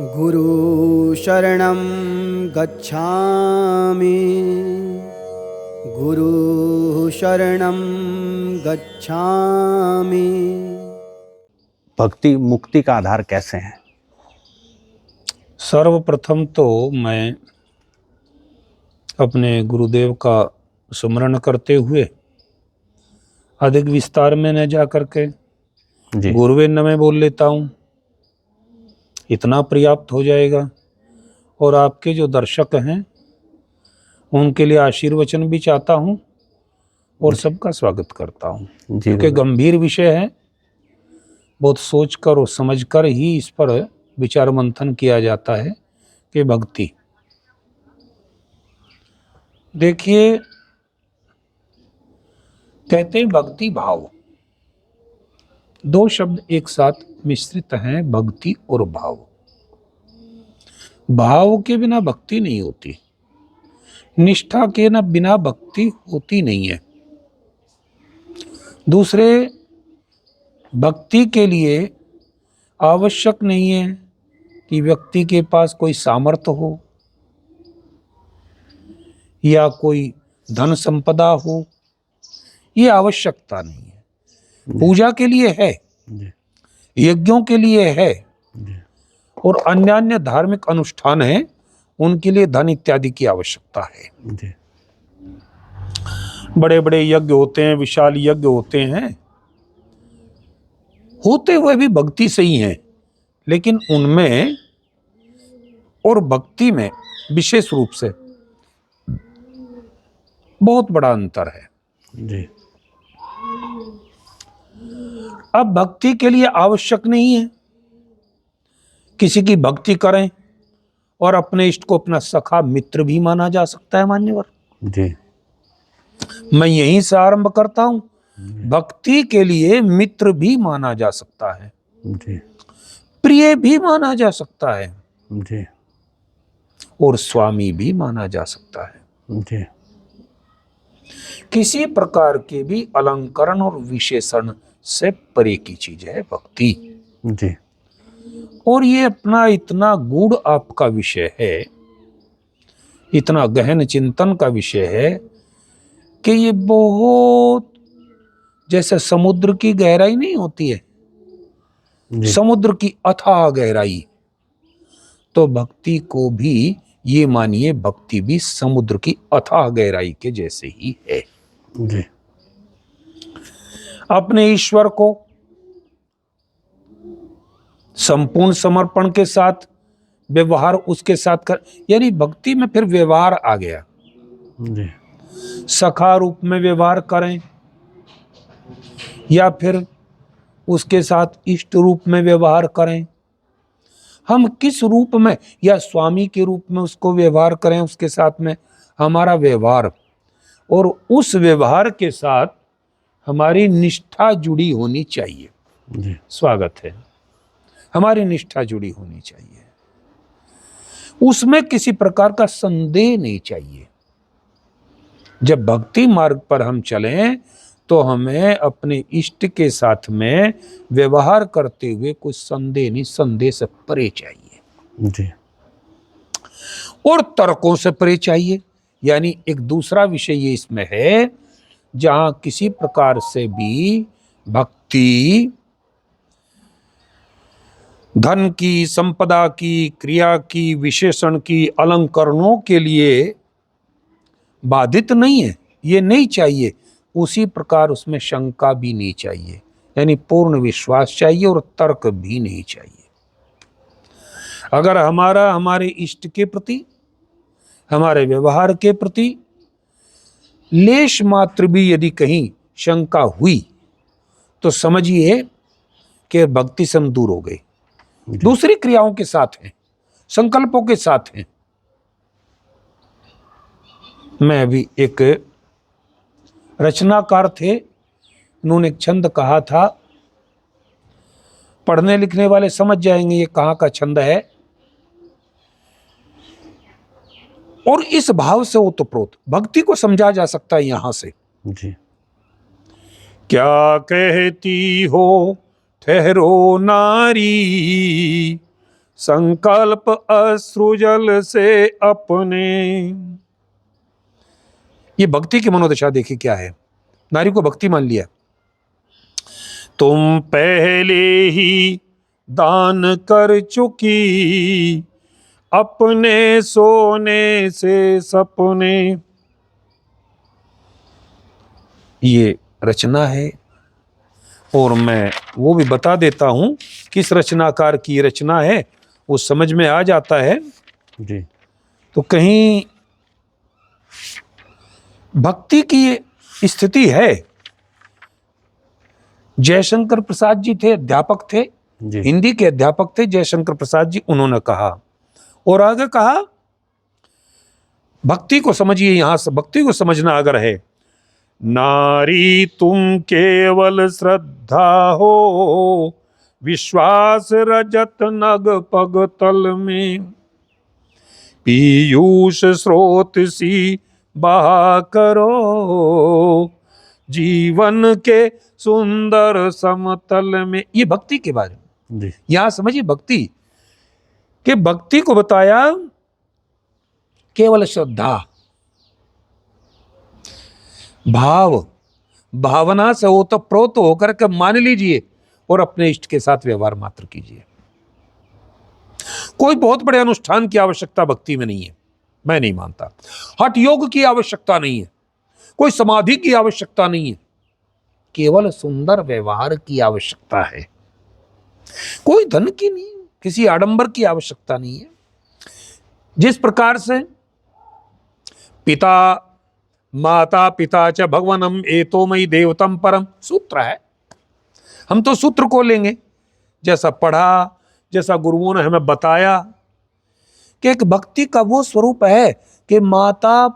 गुरु शरणं गच्छामि। गुरु शरणं गच्छामि। भक्ति मुक्ति का आधार कैसे है? सर्वप्रथम तो मैं अपने गुरुदेव का स्मरण करते हुए अधिक विस्तार में न जा करके गुरुवे नमः बोल लेता हूँ, इतना पर्याप्त हो जाएगा। और आपके जो दर्शक हैं उनके लिए आशीर्वचन भी चाहता हूँ और सबका स्वागत करता हूँ, क्योंकि गंभीर विषय है। बहुत सोचकर और समझकर ही इस पर विचार मंथन किया जाता है कि भक्ति। देखिए, कहते हैं भक्ति भाव, दो शब्द एक साथ मिश्रित हैं, भक्ति और भाव। भाव के बिना भक्ति नहीं होती, निष्ठा के ना बिना भक्ति होती नहीं है। दूसरे, भक्ति के लिए आवश्यक नहीं है कि व्यक्ति के पास कोई सामर्थ्य हो या कोई धन संपदा हो, ये आवश्यकता नहीं है। पूजा के लिए है, यज्ञों के लिए है, और अन्य अन्य धार्मिक अनुष्ठान है, उनके लिए धन इत्यादि की आवश्यकता है। बड़े बड़े यज्ञ होते हैं, विशाल यज्ञ होते हैं, होते हुए भी भक्ति से ही हैं, लेकिन उनमें और भक्ति में विशेष रूप से बहुत बड़ा अंतर है जी। अब भक्ति के लिए आवश्यक नहीं है किसी की भक्ति करें, और अपने इष्ट को अपना सखा मित्र भी माना जा सकता है। मान्यवर जी, मैं यहीं से आरंभ करता हूं। भक्ति के लिए मित्र भी माना जा सकता है जी, प्रिय भी माना जा सकता है जी, और स्वामी भी माना जा सकता है जी। किसी प्रकार के भी अलंकरण और विशेषण से परे की चीज है भक्ति जी। और ये अपना इतना गूढ़ आपका विषय है, इतना गहन चिंतन का विषय है कि ये बहुत जैसे समुद्र की गहराई नहीं होती है, समुद्र की अथाह गहराई, तो भक्ति को भी ये मानिए, भक्ति भी समुद्र की अथाह गहराई के जैसे ही है जी। अपने ईश्वर को संपूर्ण समर्पण के साथ व्यवहार उसके साथ कर, यानी भक्ति में फिर व्यवहार आ गया जी। सखा रूप में व्यवहार करें या फिर उसके साथ इष्ट रूप में व्यवहार करें, हम किस रूप में, या स्वामी के रूप में उसको व्यवहार करें, उसके साथ में हमारा व्यवहार, और उस व्यवहार के साथ हमारी निष्ठा जुड़ी होनी चाहिए जी। स्वागत है, हमारी निष्ठा जुड़ी होनी चाहिए, उसमें किसी प्रकार का संदेह नहीं चाहिए। जब भक्ति मार्ग पर हम चलें तो हमें अपने इष्ट के साथ में व्यवहार करते हुए कोई संदेह नहीं, संदेह से परे चाहिए जी। और तर्कों से परे चाहिए, यानी एक दूसरा विषय ये इसमें है, जहां किसी प्रकार से भी भक्ति धन की, संपदा की, क्रिया की, विशेषण की, अलंकरणों के लिए बाधित नहीं है, ये नहीं चाहिए। उसी प्रकार उसमें शंका भी नहीं चाहिए, यानी पूर्ण विश्वास चाहिए, और तर्क भी नहीं चाहिए। अगर हमारे इष्ट के प्रति, हमारे व्यवहार के प्रति लेश मात्र भी यदि कहीं शंका हुई, तो समझिए कि भक्ति से हम दूर हो गए, दूसरी क्रियाओं के साथ हैं, संकल्पों के साथ हैं। मैं भी एक रचनाकार थे, उन्होंने एक छंद कहा था, पढ़ने लिखने वाले समझ जाएंगे ये कहाँ का छंद है, और इस भाव से ओतप्रोत भक्ति को समझा जा सकता है यहां से जी। क्या कहती हो ठहरो नारी, संकल्प अश्रुजल से अपने। ये भक्ति की मनोदशा देखिए क्या है। नारी को भक्ति मान लिया, तुम पहले ही दान कर चुकी अपने सोने से सपने। ये रचना है और मैं वो भी बता देता हूं किस रचनाकार की रचना है, वो समझ में आ जाता है। जी। तो कहीं भक्ति की स्थिति है। जयशंकर प्रसाद जी थे, अध्यापक थे, जी। हिंदी के अध्यापक थे जयशंकर प्रसाद जी। उन्होंने कहा और आगे कहा, भक्ति को समझिए, यहां से भक्ति को समझना अगर है, नारी तुम केवल श्रद्धा हो, विश्वास रजत नग पग तल में, पीयूष स्रोत सी बहा करो, जीवन के सुंदर समतल में। ये भक्ति के बारे में। जी। यहां समझिए भक्ति के, भक्ति को बताया केवल श्रद्धा, भाव, भावना से ओतप्रोत होकर के मान लीजिए और अपने इष्ट के साथ व्यवहार मात्र कीजिए। कोई बहुत बड़े अनुष्ठान की आवश्यकता भक्ति में नहीं है, मैं नहीं मानता। हठ योग की आवश्यकता नहीं है, कोई समाधि की आवश्यकता नहीं है, केवल सुंदर व्यवहार की आवश्यकता है। कोई धन की नहीं, किसी आडंबर की आवश्यकता नहीं है। जिस प्रकार से पिता माता पिता च भगवनम एतो मयि देवतम परम सूत्र है, हम तो सूत्र को लेंगे जैसा पढ़ा, जैसा गुरुओं ने हमें बताया कि एक भक्ति का वो स्वरूप है कि माता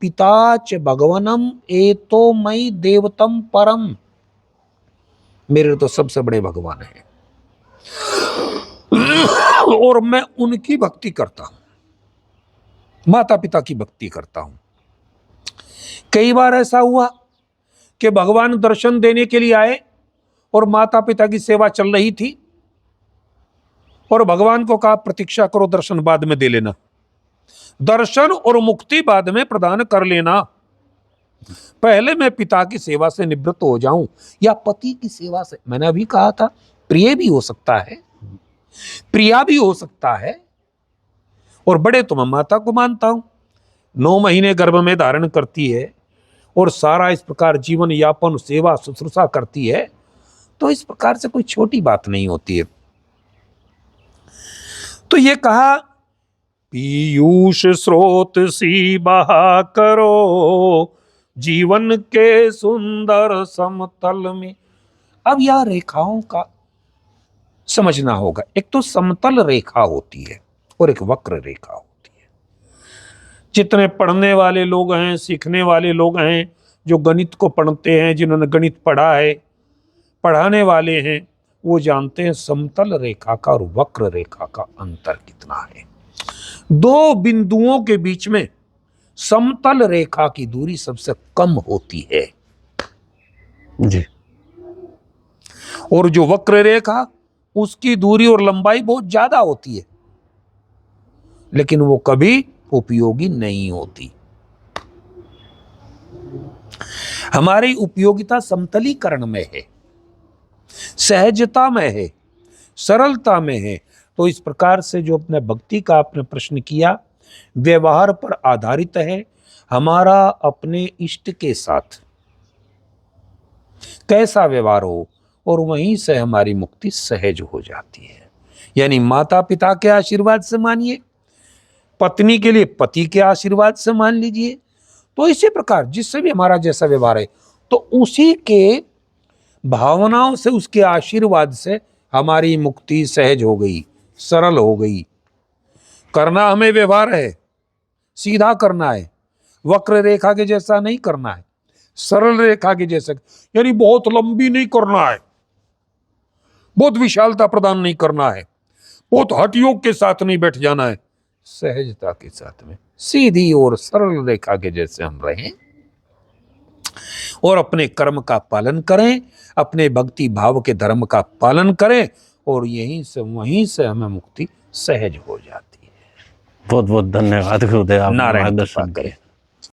पिता च भगवनम एतो मयि देवतम परम, मेरे तो सबसे बड़े भगवान है और मैं उनकी भक्ति करता हूं, माता पिता की भक्ति करता हूं। कई बार ऐसा हुआ कि भगवान दर्शन देने के लिए आए और माता पिता की सेवा चल रही थी और भगवान को कहा प्रतीक्षा करो, दर्शन बाद में दे लेना, दर्शन और मुक्ति बाद में प्रदान कर लेना, पहले मैं पिता की सेवा से निवृत्त हो जाऊं या पति की सेवा से। मैंने अभी कहा था प्रिय भी हो सकता है, प्रिया भी हो सकता है, और बड़े तो मैं माता को मानता हूं, 9 महीने गर्भ में धारण करती है और सारा इस प्रकार जीवन यापन सेवा शुश्रूषा करती है, तो इस प्रकार से कोई छोटी बात नहीं होती है। तो ये कहा पीयूष स्रोत सी बहा करो, जीवन के सुंदर समतल में। अब यह रेखाओं का समझना होगा। एक तो समतल रेखा होती है और एक वक्र रेखा होती है। जितने पढ़ने वाले लोग हैं, सीखने वाले लोग हैं, जो गणित को पढ़ते हैं, जिन्होंने गणित पढ़ा है, पढ़ाने वाले हैं, वो जानते हैं समतल रेखा का और वक्र रेखा का अंतर कितना है। 2 बिंदुओं के बीच में समतल रेखा की दूरी सबसे कम होती है जी। और जो वक्र रेखा, उसकी दूरी और लंबाई बहुत ज्यादा होती है, लेकिन वो कभी उपयोगी नहीं होती। हमारी उपयोगिता समतलीकरण में है, सहजता में है, सरलता में है। तो इस प्रकार से जो अपने भक्ति का आपने प्रश्न किया, व्यवहार पर आधारित है। हमारा अपने इष्ट के साथ कैसा व्यवहार हो और वहीं से हमारी मुक्ति सहज हो जाती है। यानी माता पिता के आशीर्वाद से मानिए, पत्नी के लिए पति के आशीर्वाद से मान लीजिए। तो इसी प्रकार जिससे भी हमारा जैसा व्यवहार है, तो उसी के भावनाओं से, उसके आशीर्वाद से हमारी मुक्ति सहज हो गई, सरल हो गई। करना हमें व्यवहार है, सीधा करना है, वक्र रेखा के जैसा नहीं करना है, सरल रेखा के जैसा, यानी बहुत लंबी नहीं करना है, बहुत विशालता प्रदान नहीं करना है, बहुत हठयोग के साथ नहीं बैठ जाना है, सहजता के साथ में सीधी और सरल रेखा के जैसे हम रहें और अपने कर्म का पालन करें, अपने भक्ति भाव के धर्म का पालन करें, और यहीं से वहीं से हमें मुक्ति सहज हो जाती है। बहुत बहुत धन्यवाद गुरुदेव, आपने नारायण मार्गदर्शन कृपा करे। किया।